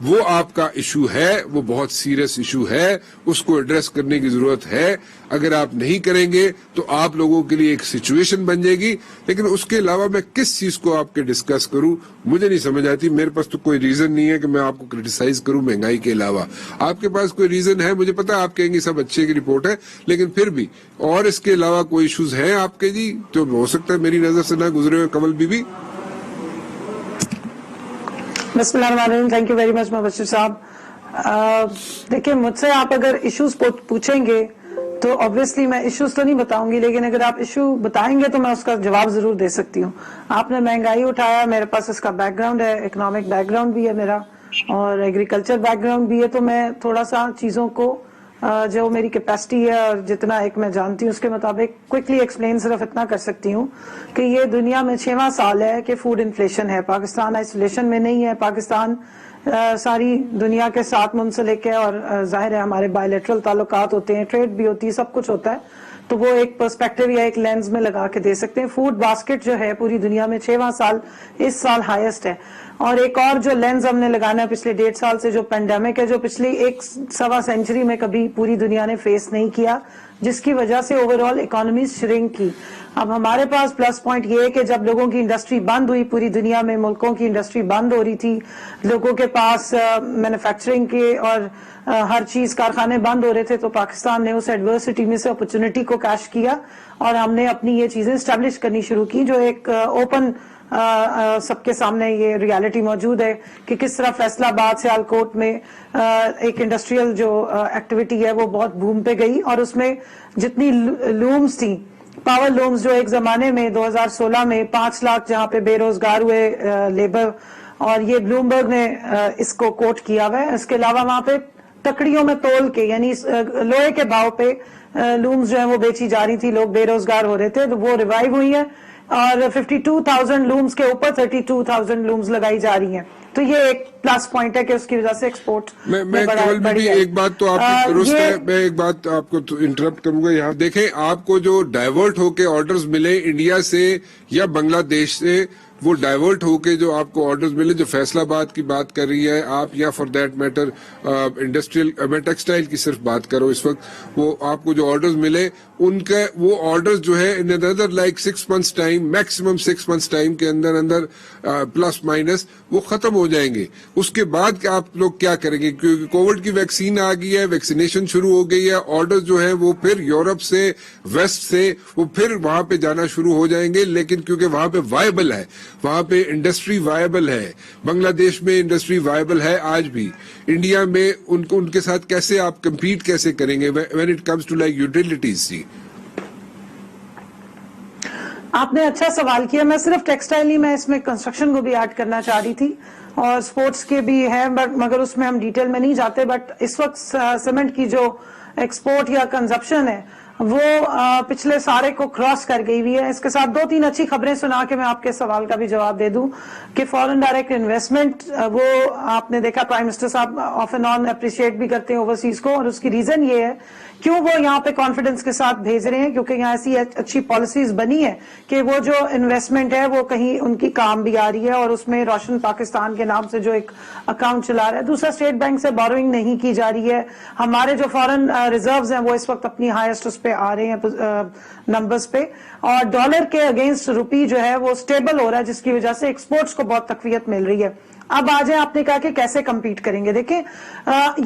وہ آپ کا ایشو ہے, وہ بہت سیریس ایشو ہے, اس کو ایڈریس کرنے کی ضرورت ہے. اگر آپ نہیں کریں گے تو آپ لوگوں کے لیے ایک سچویشن بن جائے گی. لیکن اس کے علاوہ میں کس چیز کو آپ کے ڈسکس کروں مجھے نہیں سمجھ آتی. میرے پاس تو کوئی ریزن نہیں ہے کہ میں آپ کو کرٹیسائز کروں مہنگائی کے علاوہ. آپ کے پاس کوئی ریزن ہے, مجھے پتا آپ کہیں گے سب اچھے کی رپورٹ ہے, لیکن پھر بھی اور اس کے علاوہ کوئی ایشوز ہیں آپ کے جی جو ہو سکتا ہے میری نظر سے نہ گزرے ہوئے. کنول بی بی. بسم اللہ الرحمن الرحیم. تھینک یو ویری مچ مبشر صاحب. دیکھیں مجھ سے آپ اگر ایشوز پوچھیں گے تو obviously میں ایشوز تو نہیں بتاؤں گی, لیکن اگر آپ ایشو بتائیں گے تو میں اس کا جواب ضرور دے سکتی ہوں. آپ نے مہنگائی اٹھایا, میرے پاس اس کا بیک گراؤنڈ ہے, اکنامک بیک گراؤنڈ بھی ہے میرا اور ایگریکلچر بیک گراؤنڈ بھی ہے, تو میں تھوڑا سا چیزوں کو جو میری کیپیسٹی ہے اور جتنا ایک میں جانتی ہوں اس کے مطابق کوئکلی ایکسپلین صرف اتنا کر سکتی ہوں کہ یہ دنیا میں 6واں سال ہے کہ فوڈ انفلیشن ہے. پاکستان آئسولیشن میں نہیں ہے, پاکستان ساری دنیا کے ساتھ منسلک ہے اور ظاہر ہے ہمارے بائیلیٹرل تعلقات ہوتے ہیں, ٹریڈ بھی ہوتی ہے, سب کچھ ہوتا ہے, تو وہ ایک پرسپیکٹو یا ایک لینز میں لگا کے دے سکتے ہیں. فوڈ باسکٹ جو ہے پوری دنیا میں 6واں سال اس سال ہائیسٹ ہے. اور ایک اور جو لینز ہم نے لگانا ہے پچھلے 1.5 سال سے جو پینڈیمک ہے, جو پچھلی 1.25 سینچری میں کبھی پوری دنیا نے فیس نہیں کیا, جس کی وجہ سے اوور آل اکانومیز شرنک کی. اب ہمارے پاس پلس پوائنٹ یہ ہے کہ جب لوگوں کی انڈسٹری بند ہوئی, پوری دنیا میں ملکوں کی انڈسٹری بند ہو رہی تھی, لوگوں کے پاس مینوفیکچرنگ کے اور ہر چیز کارخانے بند ہو رہے تھے, تو پاکستان نے اس ایڈورسٹی میں سے اپرچونٹی کو کیش کیا اور ہم نے اپنی یہ چیزیں اسٹیبلش کرنی شروع کی, جو ایک اوپن سب کے سامنے یہ ریالٹی موجود ہے کہ کس طرح فیصلہ آباد سیالکوٹ میں ایک انڈسٹریل جو ایکٹیویٹی ہے وہ بہت بوم پہ گئی, اور اس میں جتنی لومز تھیں, پاور لومز جو ایک زمانے میں 2016 میں 5 لاکھ جہاں پہ بے روزگار ہوئے لیبر, اور یہ بلومبرگ نے اس کو کوٹ کیا ہوا ہے. اس کے علاوہ وہاں پہ تکڑیوں میں تول کے یعنی لوہے کے بھاؤ پہ لومز جو ہیں وہ بیچی جا رہی تھی, لوگ بے روزگار ہو رہے تھے, تو وہ ریوائیو ہوئی ہیں اور 52,000 لومز کے اوپر 32,000 لومز لگائی جا رہی ہیں. تو یہ ایک پلس پوائنٹ ہے کہ اس کی وجہ سے ایکسپورٹ میں کنول بی ایک بات تو آپ کی درست ہے, میں ایک بات آپ کو انٹرپٹ کروں گا یہاں. دیکھیں آپ کو جو ڈائیورٹ ہو کے آرڈرز ملے انڈیا سے یا بنگلہ دیش سے, وہ ڈائیورٹ ہو کے جو آپ کو آرڈرز ملے, جو فیصلہ آباد کی بات کر رہی ہے آپ, یا فار دیٹ میٹر انڈسٹریل, میں ٹیکسٹائل کی صرف بات کروں اس وقت, وہ آپ کو جو آرڈرز ملے ان کے وہ آرڈرز جو ہے in other like 6 months time, maximum 6 months time کے اندر پلس مائنس وہ ختم ہو جائیں گے. اس کے بعد آپ لوگ کیا کریں گے, کیونکہ کووڈ کی ویکسین آ گئی ہے, ویکسینیشن شروع ہو گئی ہے, آرڈر جو ہے وہ پھر یورپ سے ویسٹ سے وہ پھر وہاں پہ جانا شروع ہو جائیں گے. لیکن کیونکہ وہاں پہ وائبل ہے, وہاں پہ انڈسٹری وائبل ہے, بنگلہ دیش میں انڈسٹری وائبل ہے آج بھی, انڈیا میں ان کے ساتھ کیسے آپ کمپیٹ کیسے کریں گے when it comes to like utilities. جی آپ نے اچھا سوال کیا. میں صرف ٹیکسٹائل ہی, میں اس میں کنسٹرکشن کو بھی ایڈ کرنا چاہ رہی تھی اور سپورٹس کے بھی ہیں, مگر اس میں ہم ڈیٹیل میں نہیں جاتے. بٹ اس وقت سیمنٹ کی جو ایکسپورٹ یا کنزپشن ہے وہ پچھلے سارے کو کراس کر گئی ہوئی ہے. اس کے ساتھ 2-3 اچھی خبریں سنا کے میں آپ کے سوال کا بھی جواب دے دوں کہ فورن ڈائریکٹ انویسٹمنٹ, وہ آپ نے دیکھا پرائم منسٹر صاحب آف اینڈ آن اپریشیٹ بھی کرتے ہیں اوورسیز کو, اور اس کی ریزن یہ ہے کیوں وہ یہاں پہ کانفیڈنس کے ساتھ بھیج رہے ہیں, کیونکہ یہاں ایسی اچھی پالیسیز بنی ہے کہ وہ جو انویسٹمنٹ ہے وہ کہیں ان کی کام بھی آ رہی ہے, اور اس میں روشن پاکستان کے نام سے جو ایک اکاؤنٹ چلا رہا ہے. دوسرا, اسٹیٹ بینک سے بوروئنگ نہیں کی جا رہی ہے. ہمارے جو فورن ریزروز ہیں وہ اس وقت اپنی ہائیسٹ اس پہ آ رہے ہیں نمبرز پہ, اور ڈالر کے اگینسٹ روپی جو ہے وہ سٹیبل ہو رہا ہے, جس کی وجہ سے ایکسپورٹس کو بہت تقویت مل رہی ہے. اب آ جائیں, آپ نے کہا کہ کیسے کمپیٹ کریں گے. دیکھیں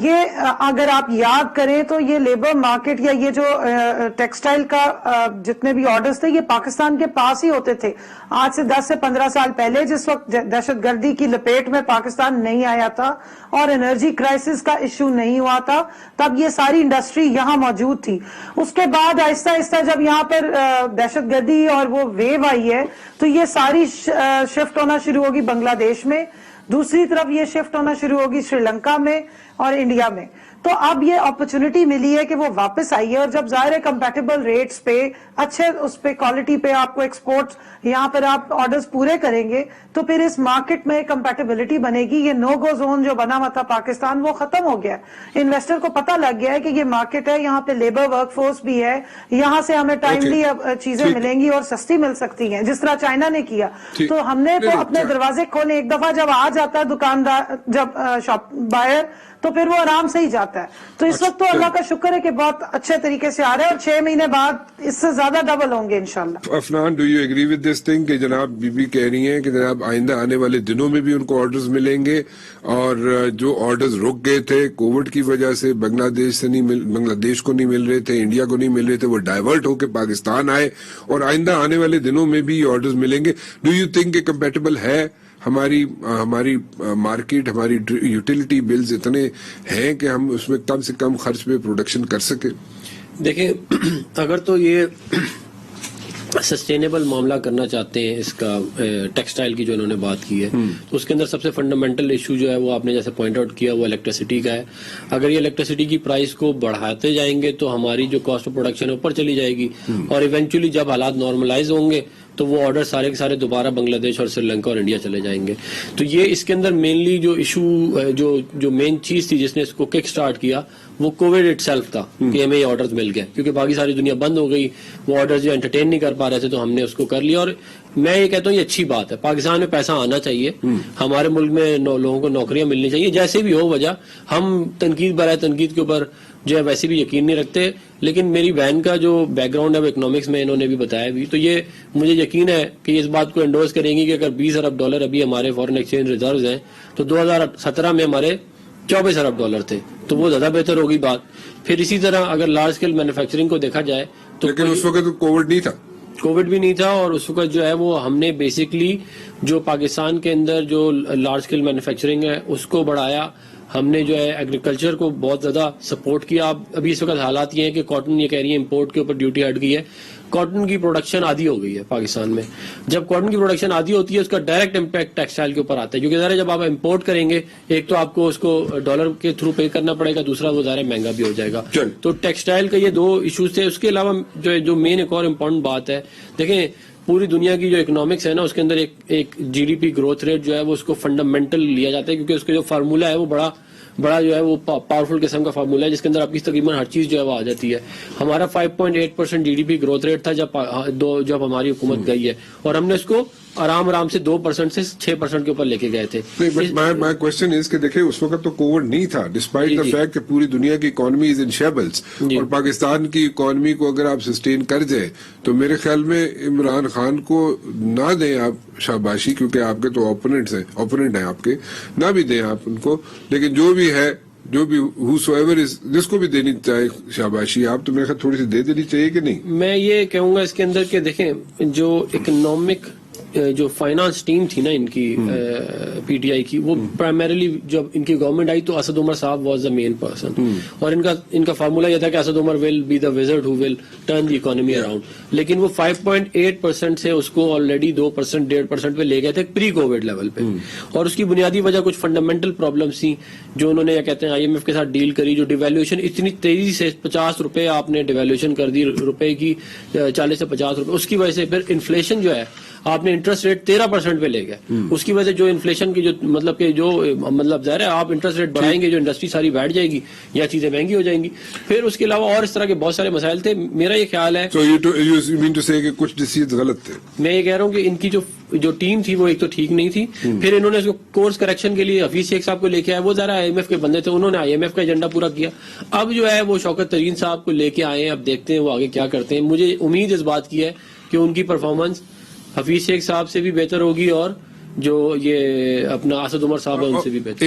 یہ اگر آپ یاد کریں تو یہ لیبر مارکیٹ یا یہ جو ٹیکسٹائل کا جتنے بھی آرڈرز تھے یہ پاکستان کے پاس ہی ہوتے تھے آج سے 10 سے 15 سال پہلے, جس وقت دہشت گردی کی لپیٹ میں پاکستان نہیں آیا تھا اور انرجی کرائسس کا ایشو نہیں ہوا تھا, تب یہ ساری انڈسٹری یہاں موجود تھی. اس کے بعد آہستہ آہستہ جب یہاں پر دہشت گردی اور وہ ویو آئی ہے تو یہ ساری شفٹ ہونا شروع ہوگی بنگلہ دیش میں, دوسری طرف یہ شفٹ ہونا شروع ہوگی سری لنکا میں اور انڈیا میں. تو اب یہ اپرچونٹی ملی ہے کہ وہ واپس آئی ہے، اور جب ظاہر ہے کمپیٹیبل ریٹس پہ اچھے اس پہ کوالٹی پہ آپ کو ایکسپورٹ یہاں پر آپ آرڈرز پورے کریں گے تو پھر اس مارکیٹ میں کمپیٹیبلٹی بنے گی. یہ نو گو زون جو بنا ہوا تھا پاکستان وہ ختم ہو گیا. انویسٹر کو پتہ لگ گیا ہے کہ یہ مارکیٹ ہے، یہاں پہ لیبر ورک فورس بھی ہے، یہاں سے ہمیں ٹائملی چیزیں ملیں گی اور سستی مل سکتی ہیں جس طرح چائنا نے کیا. تو ہم نے تو اپنے دروازے کھولے، ایک دفعہ جب آ جاتا ہے دکاندار، جب شاپ بائر، تو پھر وہ آرام سے ہی جاتا ہے. تو اس وقت تو اللہ کا شکر ہے کہ بہت اچھے طریقے سے آ رہا ہے، اور 6 مہینے بعد اس سے زیادہ ڈبل ہوں گے انشاءاللہ. Afnan, do you agree with this thing کہ جناب بی بی کہہ رہی ہیں کہ جناب آئندہ آنے والے دنوں میں بھی ان کو آرڈرز ملیں گے، اور جو آرڈرز رک گئے تھے کووڈ کی وجہ سے، بنگلہ دیش کو نہیں مل رہے تھے، انڈیا کو نہیں مل رہے تھے، وہ ڈائیورٹ ہو کے پاکستان آئے، اور آئندہ آنے والے دنوں میں بھی آرڈرز ملیں گے. ڈو یو تھنک کہ کمپیٹیبل ہے ہماری مارکیٹ، ہماری یوٹیلیٹی بلز اتنے ہیں کہ ہم اس میں کم سے کم خرچ پہ پروڈکشن کر سکیں؟ دیکھیں، اگر تو یہ سسٹینیبل معاملہ کرنا چاہتے ہیں اس کا ٹیکسٹائل کی جو انہوں نے بات کی ہے، تو اس کے اندر سب سے فنڈامنٹل ایشو جو ہے وہ آپ نے جیسے پوائنٹ آؤٹ کیا وہ الیکٹریسٹی کا ہے. اگر یہ الیکٹریسٹی کی پرائس کو بڑھاتے جائیں گے تو ہماری جو کاسٹ آف پروڈکشن ہے اوپر چلی جائے گی، اور ایونچولی جب حالات نارملائز ہوں گے تو وہ آرڈر سارے کے سارے دوبارہ بنگلہ دیش اور سری لنکا اور انڈیا چلے جائیں گے. تو یہ اس کے اندر مینلی جو ایشو جو مین چیز تھی جس نے اس کو کک سٹارٹ کیا وہ کووڈ اٹ سیلف تھا کہ ہمیں یہ آرڈرز مل گئے، کیونکہ باقی ساری دنیا بند ہو گئی، وہ آرڈرز جو انٹرٹین نہیں کر پا رہے تھے تو ہم نے اس کو کر لیا. اور میں یہ کہتا ہوں یہ اچھی بات ہے، پاکستان میں پیسہ آنا چاہیے، ہمارے ملک میں لوگوں کو نوکریاں ملنی چاہیے، جیسے بھی ہو وجہ. ہم تنقید برائے تنقید کے اوپر جو ہے ویسے بھی یقین نہیں رکھتے، لیکن میری بہن کا جو بیک گراؤنڈ ہے وہ اکنامکس میں، انہوں نے بھی بتایا بھی، تو یہ مجھے یقین ہے کہ اس بات کو انڈورس کریں گی کہ اگر 20 ارب ڈالر ابھی ہمارے فارن ایکسچینج ریزروز ہیں تو 2017 میں ہمارے 24 ارب ڈالر تھے، تو وہ زیادہ بہتر ہوگی بات. پھر اسی طرح اگر لارج اسکیل مینوفیکچرنگ کو دیکھا جائے تو لیکن اس وقت کووڈ نہیں تھا، کووڈ بھی نہیں تھا، اور اس وقت جو ہے وہ ہم نے بیسکلی جو پاکستان کے اندر جو لارج اسکیل مینوفیکچرنگ ہے اس کو بڑھایا. ہم نے جو ہے ایگریکلچر کو بہت زیادہ سپورٹ کیا. ابھی اس وقت حالات یہ ہیں کہ کاٹن یہ کہہ رہی ہے امپورٹ کے اوپر ڈیوٹی ہٹ گئی ہے، کاٹن کی پروڈکشن آدھی ہو گئی ہے پاکستان میں. جب کاٹن کی پروڈکشن آدھی ہوتی ہے اس کا ڈائریکٹ امپیکٹ ٹیکسٹائل کے اوپر آتا ہے، کیونکہ ظاہر ہے جب آپ امپورٹ کریں گے ایک تو آپ کو اس کو ڈالر کے تھرو پے کرنا پڑے گا، دوسرا وہ ظاہر مہنگا بھی ہو جائے گا. تو ٹیکسٹائل کا یہ 2 ایشوز تھے. اس کے علاوہ جو مین ایک اور امپورٹنٹ بات ہے، دیکھیں پوری دنیا کی جو اکنامکس ہے نا اس کے اندر ایک G D P growth rate جو ہے وہ اس کو فنڈامنٹل لیا جاتا ہے، کیونکہ اس کا جو فارمولہ ہے وہ بڑا جو ہے وہ پاورفل قسم کا فارمولہ ہے جس کے اندر آپ کی تقریباً ہر چیز جو ہے وہ آ جاتی ہے. ہمارا 5.8% G D P growth rate تھا جب ہماری حکومت گئی ہے، اور ہم نے اس کو آرام سے 2% سے 6% کے اوپر لے کے گئے تھے. مائی کوشچن از کہ دیکھیں اس وقت تو کووڈ نہیں تھا، ڈسپائٹ دا فیکٹ کہ پوری دنیا کی اکانومی از ان شیبلز، اور پاکستان کی اکانومی کو اگر آپ سسٹین کر جائیں تو میرے خیال میں عمران خان کو نہ دیں آپ شاباشی، کیونکہ آپ کے تو اوپوننٹ ہیں آپ کے، نہ بھی دیں آپ ان کو، لیکن جو بھی ہے جو بھی جس کو بھی دینی چاہے شاباشی آپ، تو میرے خیال تھوڑی سی دے دینی چاہیے کہ نہیں. میں یہ کہوں گا اس کے اندر کہ دیکھیں جو اکنامک جو فائنانس ٹیم تھی نا ان کی پی ٹی آئی کی، وہ پرائمریلی جب ان کی گورنمنٹ آئی تو اسد عمر صاحب واز دا مین پرسن، اور ان کا فارمولا یہ تھا کہ Asad Umar will be the wizard who will turn the economy around. لیکن وہ 5.8% سے اس کو آلریڈی 2% 1.5% پہ لے گئے تھے پری کووڈ لیول پہ، اور اس کی بنیادی وجہ کچھ فنڈامنٹل پرابلمس تھیں جو انہوں نے کیا کہتے ہیں آئی ایم ایف کے ساتھ ڈیل کری. جو ڈیویلیوشن اتنی تیزی سے 50 روپے آپ نے ڈیویلیوشن کر دی، روپے کی 40 سے 50 روپے، اس کی وجہ سے پھر انفلیشن جو ہے آپ نے انٹرسٹ ریٹ 13% پہ لے گئے. اس کی وجہ سے جو انفلیشن کی جو مطلب ظاہر ہے آپ انٹرسٹ ریٹ بڑھائیں گے جو انڈسٹری ساری بیٹھ جائے گی یا چیزیں مہنگی ہو جائیں گی. پھر اس کے علاوہ اور اس طرح کے بہت سارے مسائل تھے. میرا یہ خیال ہے کہ کچھ ڈیسیژ غلط تھے. میں یہ کہہ رہا ہوں کہ ان کی جو ٹیم تھی وہ ایک تو ٹھیک نہیں تھی. پھر انہوں نے اس کو کورس کریکشن کے لیے حفیظ شیخ صاحب کو لے کے آئے، وہ ذرا آئی ایم ایف کے بندے تھے، انہوں نے آئی ایم ایف کا ایجنڈا پورا کیا. اب جو ہے وہ شوکت ترین صاحب کو لے کے آئے ہیں، اب دیکھتے ہیں وہ آگے کیا کرتے ہیں. مجھے امید اس بات کی ہے کہ ان کی پرفارمنس حفیظ شیخ صاحب سے بھی بہتر ہوگی اور جو یہ اپنا اسد عمر صاحب ہے ان سے بھی بہتر.